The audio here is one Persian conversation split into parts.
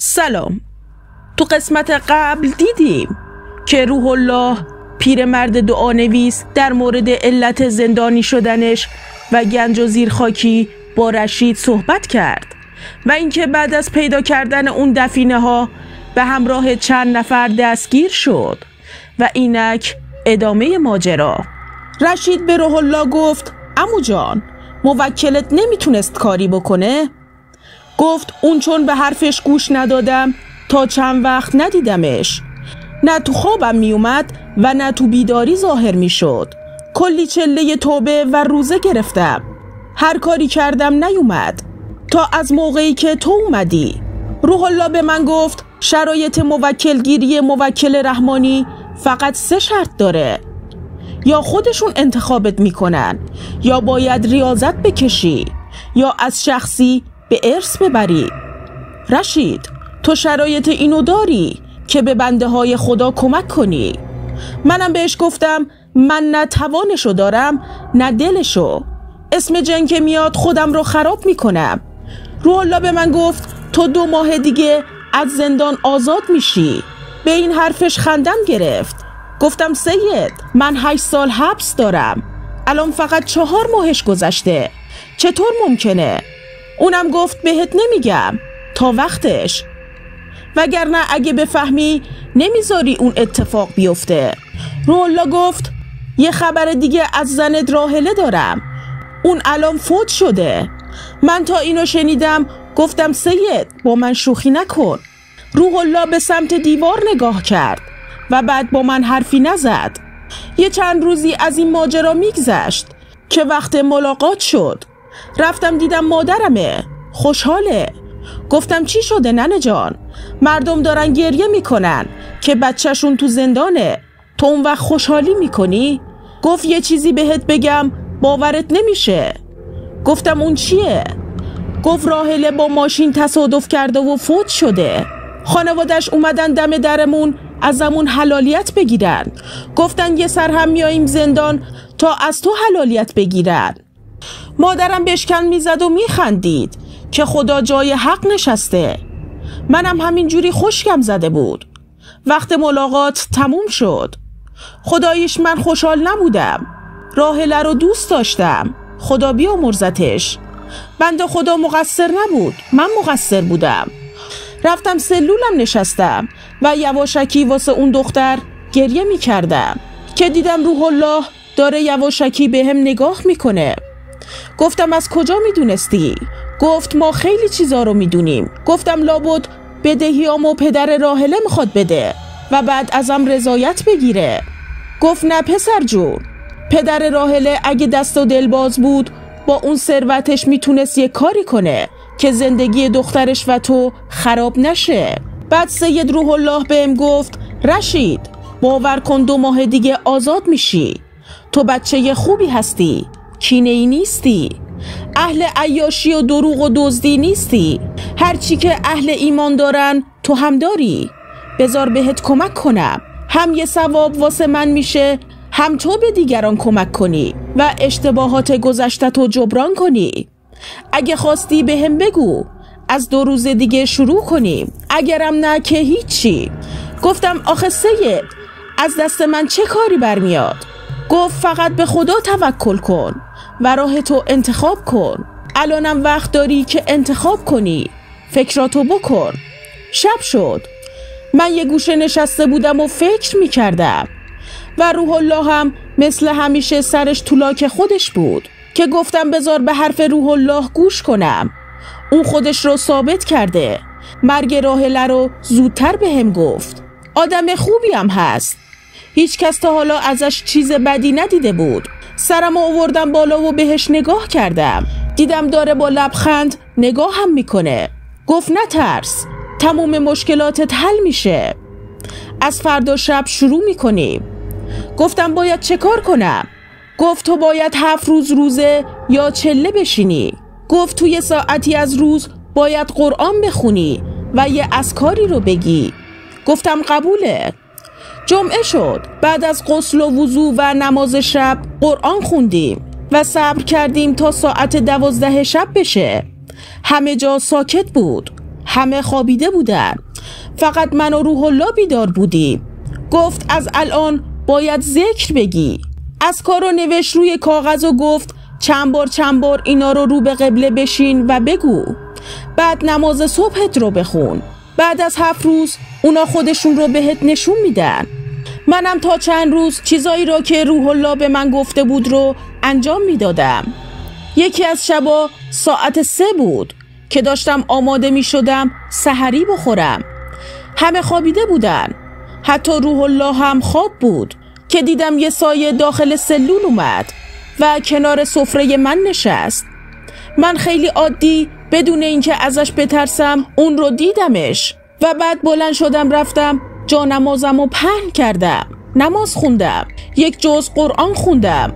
سلام. تو قسمت قبل دیدیم که روح الله پیرمرد دعانویس در مورد علت زندانی شدنش و گنج و زیرخاکی با رشید صحبت کرد و اینکه بعد از پیدا کردن اون دفینه ها به همراه چند نفر دستگیر شد و اینک ادامه ماجرا. رشید به روح الله گفت عمو جان، موکلت نمیتونست کاری بکنه؟ گفت اون چون به حرفش گوش ندادم تا چند وقت ندیدمش، نه تو خوابم میومد و نه تو بیداری ظاهر میشد. کلی چله توبه و روزه گرفتم، هر کاری کردم نیومد تا از موقعی که تو اومدی. روح الله به من گفت شرایط موکلگیری موکل رحمانی فقط 3 شرط داره: یا خودشون انتخابت میکنن، یا باید ریاضت بکشی، یا از شخصی به ارث ببری. رشید، تو شرایط اینو داری که به بنده های خدا کمک کنی. منم بهش گفتم من نه توانشو دارم نه دلشو، اسم جن که میاد خودم رو خراب میکنم. روح الله به من گفت تو 2 ماه دیگه از زندان آزاد میشی. به این حرفش خندم گرفت. گفتم سید، من 8 سال حبس دارم، الان فقط 4 ماهش گذشته، چطور ممکنه؟ اونم گفت بهت نمیگم تا وقتش، وگرنه اگه بفهمی نمیذاری اون اتفاق بیفته. روح الله گفت یه خبر دیگه از زنت راحله دارم، اون الان فوت شده. من تا اینو شنیدم گفتم سید با من شوخی نکن. روح الله به سمت دیوار نگاه کرد و بعد با من حرفی نزد. یه چند روزی از این ماجرا میگذشت که وقت ملاقات شد. رفتم دیدم مادرمه، خوشحاله. گفتم چی شده ننه جان؟ مردم دارن گریه میکنن که بچهشون تو زندانه، تو اون وقت خوشحالی میکنی؟ گفت یه چیزی بهت بگم باورت نمیشه. گفتم اون چیه؟ گفت راحله با ماشین تصادف کرده و فوت شده. خانوادش اومدن دم درمون ازمون حلالیت بگیرن. گفتن یه سر هم میاییم زندان تا از تو حلالیت بگیرن. مادرم بشکن میزد و میخندید که خدا جای حق نشسته. منم همینجوری خشکم زده بود. وقت ملاقات تموم شد. خداییش من خوشحال نبودم، راحله رو دوست داشتم، خدا بیامرزتش. بنده خدا مقصر نبود، من مقصر بودم. رفتم سلولم نشستم و یواشکی واسه اون دختر گریه میکردم که دیدم روح الله داره یواشکی به هم نگاه میکنه. گفتم از کجا میدونستی؟ گفت ما خیلی چیزا رو میدونیم. گفتم لابد بدهیامو پدر راحله میخواد بده و بعد ازم رضایت بگیره. گفت نه پسر جون، پدر راحله اگه دست و دل باز بود با اون ثروتش میتونست یه کاری کنه که زندگی دخترش و تو خراب نشه. بعد سید روح الله بهم گفت رشید، باور کن 2 ماه دیگه آزاد میشی. تو بچه خوبی هستی، کینه‌ای نیستی، اهل عیاشی و دروغ و دزدی نیستی. هرچی که اهل ایمان دارن تو هم داری. بذار بهت کمک کنم، هم یه ثواب واسه من میشه، هم تو به دیگران کمک کنی و اشتباهات گذشته‌تو جبران کنی. اگه خواستی به هم بگو، از 2 روز دیگه شروع کنیم، اگرم نه که هیچی. گفتم آخه سید، از دست من چه کاری برمیاد؟ گفت فقط به خدا توکل کن و راه تو انتخاب کن. الانم وقت داری که انتخاب کنی، فکراتو بکن. شب شد، من یه گوشه نشسته بودم و فکر میکردم و روح الله هم مثل همیشه سرش تو لاک خودش بود که گفتم بذار به حرف روح الله گوش کنم. اون خودش رو ثابت کرده، مرگ راحله رو زودتر به هم گفت. آدم خوبی هم هست، هیچ کس تا حالا ازش چیز بدی ندیده بود. سرم آوردم بالا و بهش نگاه کردم، دیدم داره با لبخند نگاه هم میکنه. گفت نترس، تموم مشکلاتت حل میشه، از فردا شب شروع میکنیم. گفتم باید چه کار کنم؟ گفت تو باید 7 روز روزه یا چله بشینی. گفت تو یه ساعتی از روز باید قرآن بخونی و یه اذکاری رو بگی. گفتم قبوله. جمعه شد، بعد از غسل و وضو و نماز شب قرآن خوندیم و صبر کردیم تا ساعت 12 شب بشه. همه جا ساکت بود، همه خوابیده بودن. فقط من و روح الله بیدار بودیم. گفت از الان باید ذکر بگی. از کارو نوشت روی کاغذ و گفت چند بار اینا رو به قبله بشین و بگو. بعد نماز صبحت رو بخون. بعد از 7 روز اونا خودشون رو بهت نشون میدن. منم تا چند روز چیزایی را که روح الله به من گفته بود رو انجام میدادم. یکی از شبا ساعت 3 بود که داشتم آماده می شدم سحری بخورم. همه خوابیده بودن. حتی روح الله هم خواب بود که دیدم یه سایه داخل سلول اومد و کنار سفره من نشست. من خیلی عادی بدون اینکه ازش بترسم اون رو دیدمش و بعد بلند شدم رفتم جانمازم رو پهن کردم. نماز خوندم. 1 جزء قرآن خوندم.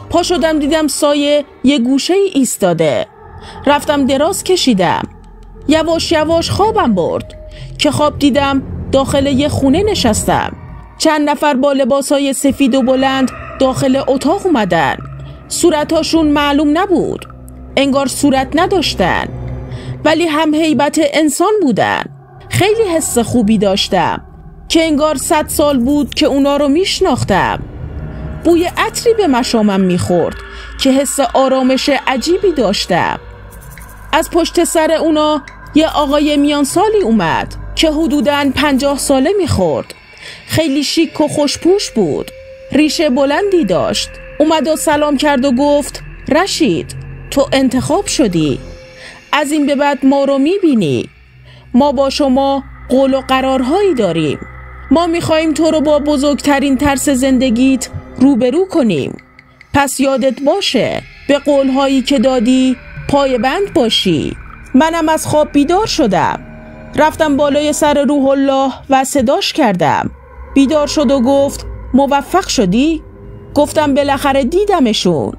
پا شدم دیدم سایه یه گوشه ایستاده. رفتم دراز کشیدم. یواش یواش خوابم برد که خواب دیدم داخل یه خونه نشستم. چند نفر با لباسای سفید و بلند داخل اتاق اومدن. صورتاشون معلوم نبود. انگار صورت نداشتن ولی هم هیبت انسان بودن. خیلی حس خوبی داشتم که انگار 100 سال بود که اونا رو میشناختم. بوی عطری به مشامم میخورد که حس آرامش عجیبی داشتم. از پشت سر اونا یه آقای میان سالی اومد که حدوداً 50 ساله میخورد. خیلی شیک و خوشپوش بود. ریشه بلندی داشت. اومد و سلام کرد و گفت رشید تو انتخاب شدی. از این به بعد ما رو میبینی. ما با شما قول و قرارهایی داریم. ما میخواییم تو رو با بزرگترین ترس زندگیت روبرو کنیم. پس یادت باشه به قولهایی که دادی پایبند باشی. منم از خواب بیدار شدم. رفتم بالای سر روح الله و صداش کردم. بیدار شد و گفت موفق شدی؟ گفتم بالاخره دیدمشون.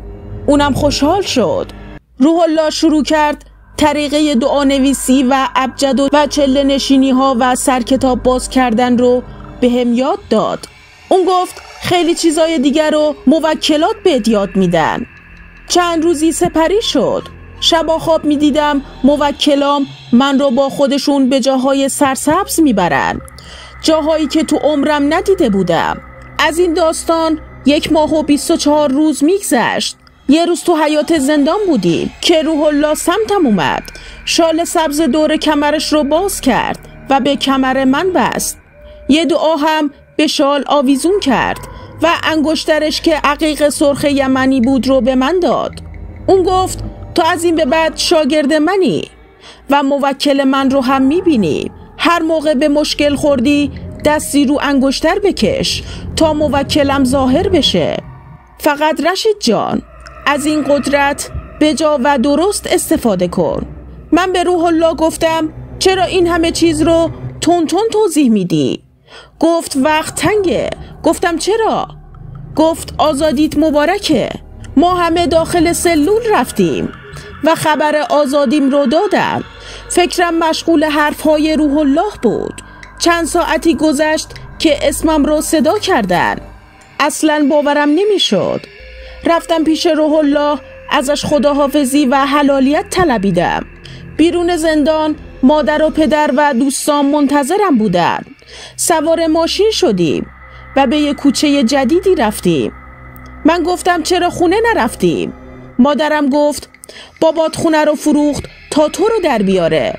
اونم خوشحال شد. روح الله شروع کرد طریقه دعا نویسی و ابجد و چله نشینی ها و سرکتاب باز کردن رو به هم یاد داد. اون گفت خیلی چیزای دیگر رو موکلات بهت یاد میدن. چند روزی سپری شد. شبا خواب میدیدم موکلام من رو با خودشون به جاهای سرسبز میبرن. جاهایی که تو عمرم ندیده بودم. از این داستان 1 ماه و 24 روز میگذشت. یه روز تو حیات زندان بودیم که روح الله سمتم اومد. شال سبز دور کمرش رو باز کرد و به کمر من بست. یه دعا هم به شال آویزون کرد و انگشترش که عقیق سرخ یمنی بود رو به من داد. اون گفت تو از این به بعد شاگرد منی و موکل من رو هم میبینی. هر موقع به مشکل خوردی دستی رو انگشتر بکش تا موکلم ظاهر بشه. فقط رشید جان از این قدرت به جا و درست استفاده کن. من به روح الله گفتم چرا این همه چیز رو تون توضیح میدی؟ گفت وقت تنگه. گفتم چرا؟ گفت آزادیت مبارکه. ما همه داخل سلول رفتیم و خبر آزادیم رو دادم. فکرم مشغول حرفهای روح الله بود. چند ساعتی گذشت که اسمم رو صدا کردن. اصلاً باورم نمیشد. رفتم پیش روح الله ازش خداحافظی و حلالیت طلبیدم. بیرون زندان مادر و پدر و دوستان منتظرم بودن. سوار ماشین شدیم و به یک کوچه جدیدی رفتیم. من گفتم چرا خونه نرفتیم؟ مادرم گفت بابات خونه رو فروخت تا تو رو در بیاره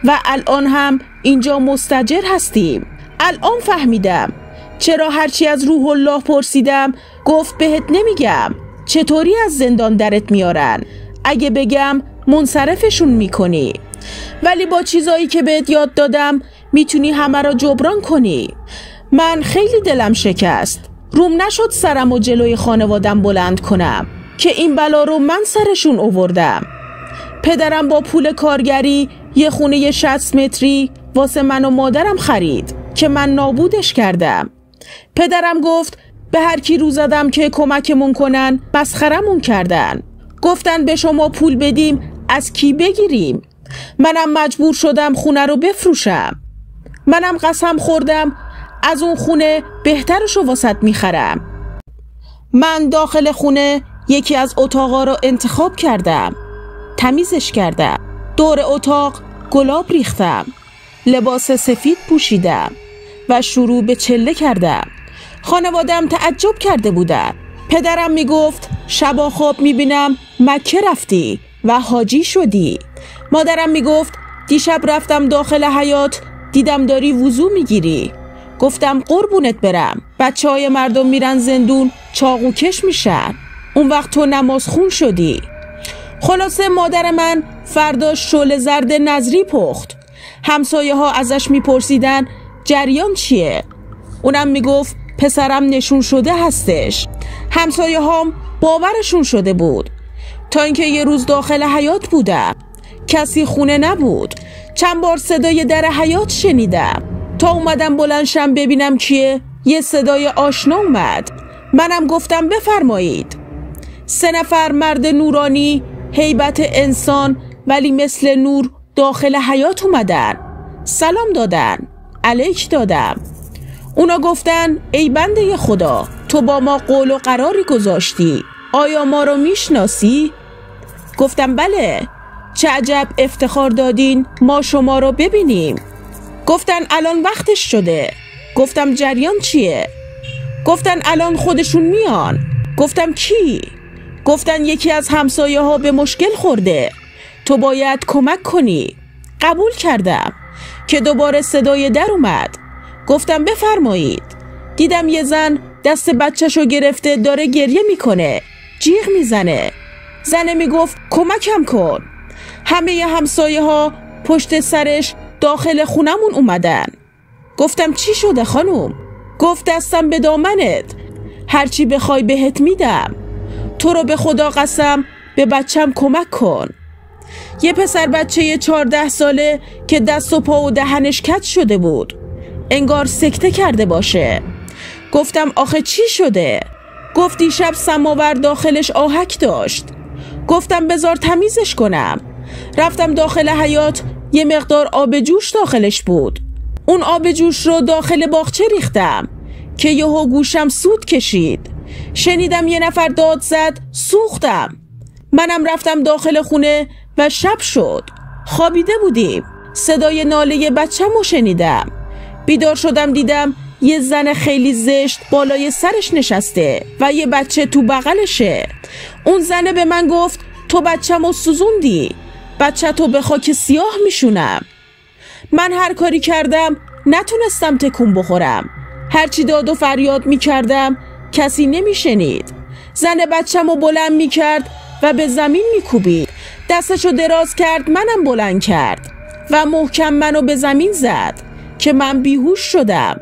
و الان هم اینجا مستاجر هستیم. الان فهمیدم چرا هرچی از روح الله پرسیدم گفت بهت نمیگم. چطوری از زندان درت میارن؟ اگه بگم منصرفشون میکنی. ولی با چیزایی که بهت یاد دادم میتونی همه را جبران کنی. من خیلی دلم شکست. روم نشد سرم و جلوی خانوادم بلند کنم که این بلا رو من سرشون آوردم. پدرم با پول کارگری یه خونه 60 متری واسه من و مادرم خرید که من نابودش کردم. پدرم گفت به هر کی رو زدم که کمکمون کنن مسخرمون کردن. گفتن به شما پول بدیم از کی بگیریم؟ منم مجبور شدم خونه رو بفروشم. منم قسم خوردم از اون خونه بهترشو واسط میخرم. من داخل خونه یکی از اتاقا رو انتخاب کردم. تمیزش کردم. دور اتاق گلاب ریختم. لباس سفید پوشیدم و شروع به چله کردم. خانوادم تعجب کرده بودن. پدرم میگفت شبا خواب میبینم مکه رفتی و حاجی شدی. مادرم میگفت دیشب رفتم داخل حیاط دیدم داری وضو میگیری. گفتم قربونت برم، بچه‌های مردم میرن زندون چاقو کش میشن، اون وقت تو نماز خون شدی. خلاصه مادر من فردا شعله زرد نظری پخت. همسایه ها ازش میپرسیدن جریان چیه؟ اونم میگفت پسرم نشون شده هستش. همسایه هام باورشون شده بود تا اینکه یه روز داخل حیاط بودم، کسی خونه نبود. چند بار صدای در حیاط شنیدم تا اومدم بلندشم ببینم کیه. یه صدای آشنا اومد. منم گفتم بفرمایید. 3 نفر مرد نورانی، هیبت انسان ولی مثل نور داخل حیاط اومدن. سلام دادن، علیک دادم. اونا گفتن ای بنده خدا، تو با ما قول و قراری گذاشتی، آیا ما رو میشناسی؟ گفتم بله. چه عجب افتخار دادین ما شما رو ببینیم. گفتن الان وقتش شده. گفتم جریان چیه؟ گفتن الان خودشون میان. گفتم کی؟ گفتن یکی از همسایه ها به مشکل خورده، تو باید کمک کنی. قبول کردم که دوباره صدای در اومد. گفتم بفرمایید. دیدم یه زن دست بچه‌شو گرفته داره گریه میکنه، جیغ میزنه. زنه میگفت کمکم کن. همه همسایه ها پشت سرش داخل خونمون اومدن. گفتم چی شده خانوم؟ گفت دستم به دامنت، هرچی بخوای بهت میدم. تو رو به خدا قسم به بچم کمک کن. یه پسر بچه 14 ساله که دست و پا و دهنش کج شده بود، انگار سکته کرده باشه. گفتم آخه چی شده؟ گفت دیشب سماور داخلش آهک داشت. گفتم بذار تمیزش کنم. رفتم داخل حیاط، یه مقدار آب جوش داخلش بود. اون آب جوش رو داخل باغچه ریختم که یهو گوشم سود کشید. شنیدم یه نفر داد زد، سوختم. منم رفتم داخل خونه و شب شد. خوابیده بودیم. صدای ناله بچه‌مو شنیدم. بیدار شدم دیدم یه زن خیلی زشت بالای سرش نشسته و یه بچه تو بغلشه. اون زنه به من گفت تو بچه‌مو سوزوندی، بچه تو به خاک سیاه میشونم. من هر کاری کردم نتونستم تکون بخورم. هرچی داد و فریاد میکردم کسی نمیشنید. زن بچه‌مو بلند میکرد و به زمین میکوبید. دستشو دراز کرد، منم بلند کرد و محکم منو به زمین زد که من بیهوش شدم.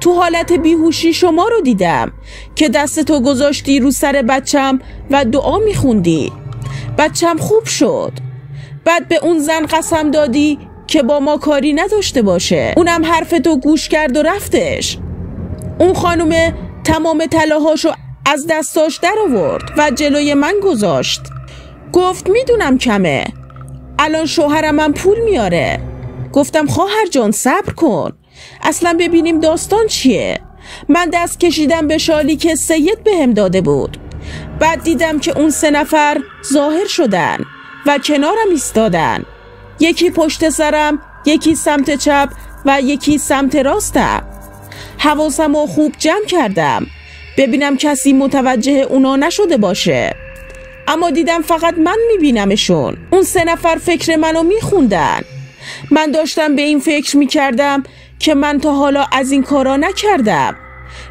تو حالت بیهوشی شما رو دیدم که دستتو گذاشتی رو سر بچم و دعا میخوندی. بچم خوب شد. بعد به اون زن قسم دادی که با ما کاری نداشته باشه. اونم حرفتو گوش کرد و رفتش. اون خانومه تمام طلاهاشو از دستاش در آورد و جلوی من گذاشت. گفت میدونم کمه، الان شوهرم پول میاره. گفتم خواهر جان صبر کن، اصلا ببینیم داستان چیه. من دست کشیدم به شالی که سید بهم داده بود. بعد دیدم که اون 3 نفر ظاهر شدن و کنارم ایستادن. یکی پشت سرم، یکی سمت چپ و یکی سمت راستم. حواسم رو خوب جمع کردم ببینم کسی متوجه اونا نشده باشه، اما دیدم فقط من میبینمشون. اون 3 نفر فکر منو میخوندن. من داشتم به این فکر میکردم که من تا حالا از این کارا نکردم.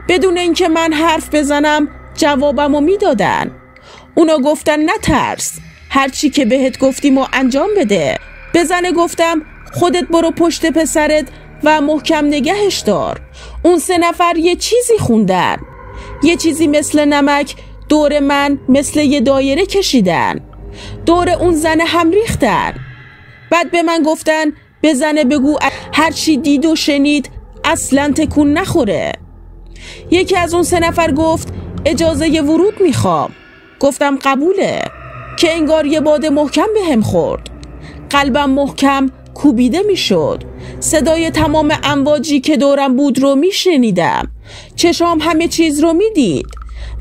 بدون اینکه من حرف بزنم جوابمو میدادن. اونا گفتن نترس، هرچی که بهت گفتیم و انجام بده. به زنه گفتم خودت برو پشت پسرت و محکم نگهش دار. اون 3 نفر یه چیزی خوندن، یه چیزی مثل نمک دور من مثل یه دایره کشیدن، دور اون زنه هم ریختن. بعد به من گفتن به زنه بگو هرچی دید و شنید اصلا تکون نخوره. یکی از اون 3 نفر گفت اجازه ورود میخوام. گفتم قبوله، که انگار یه باد محکم به هم خورد. قلبم محکم کوبیده میشد. صدای تمام امواجی که دورم بود رو میشنیدم. چشام همه چیز رو میدید.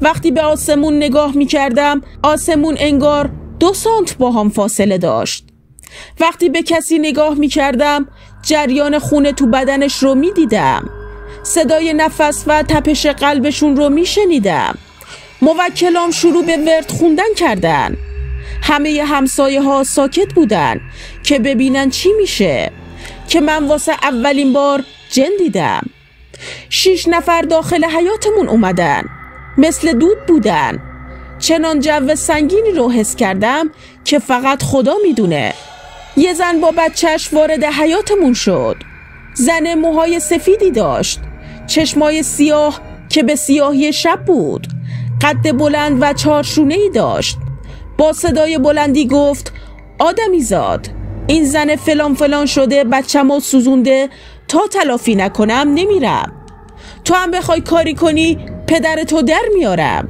وقتی به آسمون نگاه میکردم آسمون انگار 2 سانت با هم فاصله داشت. وقتی به کسی نگاه می کردم جریان خون تو بدنش رو می دیدم. صدای نفس و تپش قلبشون رو می شنیدم. موکلام شروع به ورد خوندن کردن. همه همسایه ها ساکت بودن که ببینن چی میشه، که من واسه اولین بار جن دیدم. 6 نفر داخل حیاتمون اومدن، مثل دود بودن. چنان جو سنگینی رو حس کردم که فقط خدا میدونه. یه زن با بچهش وارد حیاتمون شد. زن موهای سفیدی داشت، چشمای سیاه که به سیاهی شب بود، قد بلند و 4 شونه‌ای داشت. با صدای بلندی گفت آدمی زاد، این زن فلان فلان شده بچه‌مو سوزونده، تا تلافی نکنم نمیرم. تو هم بخوای کاری کنی پدرتو در میارم.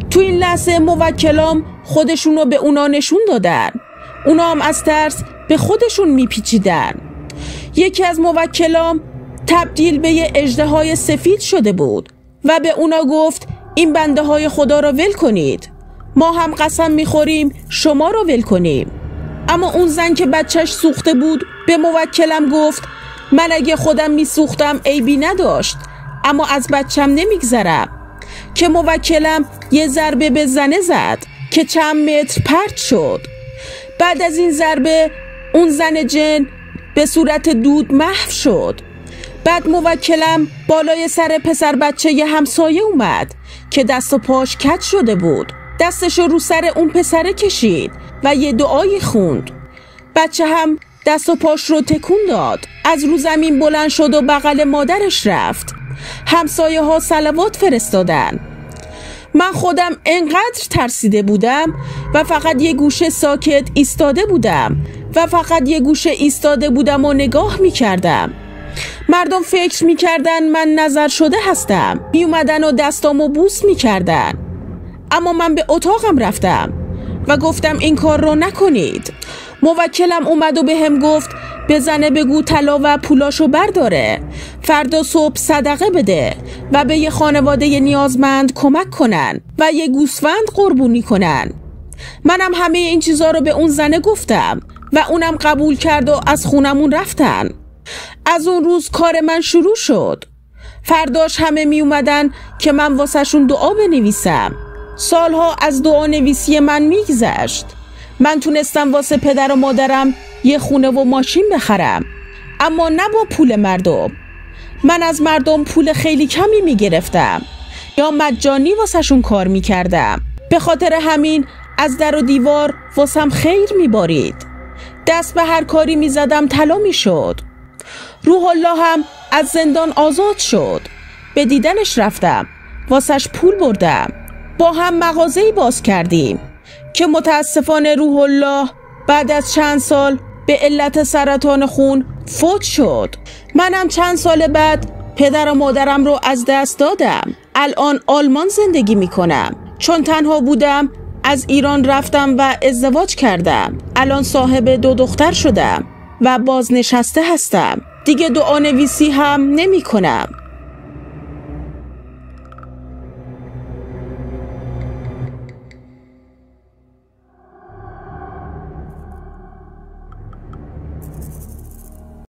تو این لحظه موکلام خودشونو به اونا نشون دادن. اونا هم از ترس به خودشون میپیچیدن. یکی از موکلام تبدیل به یه اژدهای سفید شده بود و به اونا گفت این بنده های خدا رو ول کنید، ما هم قسم میخوریم شما رو ول کنیم. اما اون زن که بچهش سوخته بود به موکلم گفت من اگه خودم میسوختم عیبی نداشت، اما از بچم نمیگذرم. که موکلم یه ضربه به زنه زد که چند متر پرت شد. بعد از این ضربه اون زن جن به صورت دود محو شد. بعد موکلم بالای سر پسر بچه ی همسایه اومد که دست و پاش کج شده بود. دستشو رو سر اون پسره کشید و یه دعایی خوند. بچه هم دست و پاش رو تکون داد، از رو زمین بلند شد و بغل مادرش رفت. همسایه ها صلوات فرستادن. من خودم انقدر ترسیده بودم و فقط یه گوشه ساکت ایستاده بودم و نگاه میکردم. مردم فکر میکردن من نظر شده هستم، میومدن و دستامو بوس میکردن. اما من به اتاقم رفتم و گفتم این کار رو نکنید. موکلم اومد و به هم گفت بزنه بگو طلا و پولاشو برداره، فردا صبح صدقه بده و به یه خانواده نیازمند کمک کنن و یه گوسفند قربونی کنن. منم همه این چیزا رو به اون زنه گفتم و اونم قبول کرد و از خونمون رفتن. از اون روز کار من شروع شد. فرداش همه می اومدن که من واسه شون دعا بنویسم. سالها از دعا نویسی من میگذشت. من تونستم واسه پدر و مادرم یه خونه و ماشین بخرم، اما نه با پول مردم. من از مردم پول خیلی کمی میگرفتم یا مجانی واسه شون کار میکردم. به خاطر همین از در و دیوار واسم خیر میبارید. دست به هر کاری میزدم طلا میشد. روح الله هم از زندان آزاد شد. به دیدنش رفتم، واسش پول بردم. با هم مغازه‌ای باز کردیم که متاسفانه روح الله بعد از چند سال به علت سرطان خون فوت شد. منم چند سال بعد پدر و مادرم رو از دست دادم. الان آلمان زندگی میکنم. چون تنها بودم از ایران رفتم و ازدواج کردم. الان صاحب 2 دختر شدم و بازنشسته هستم. دیگه دعا نویسی هم نمی کنم.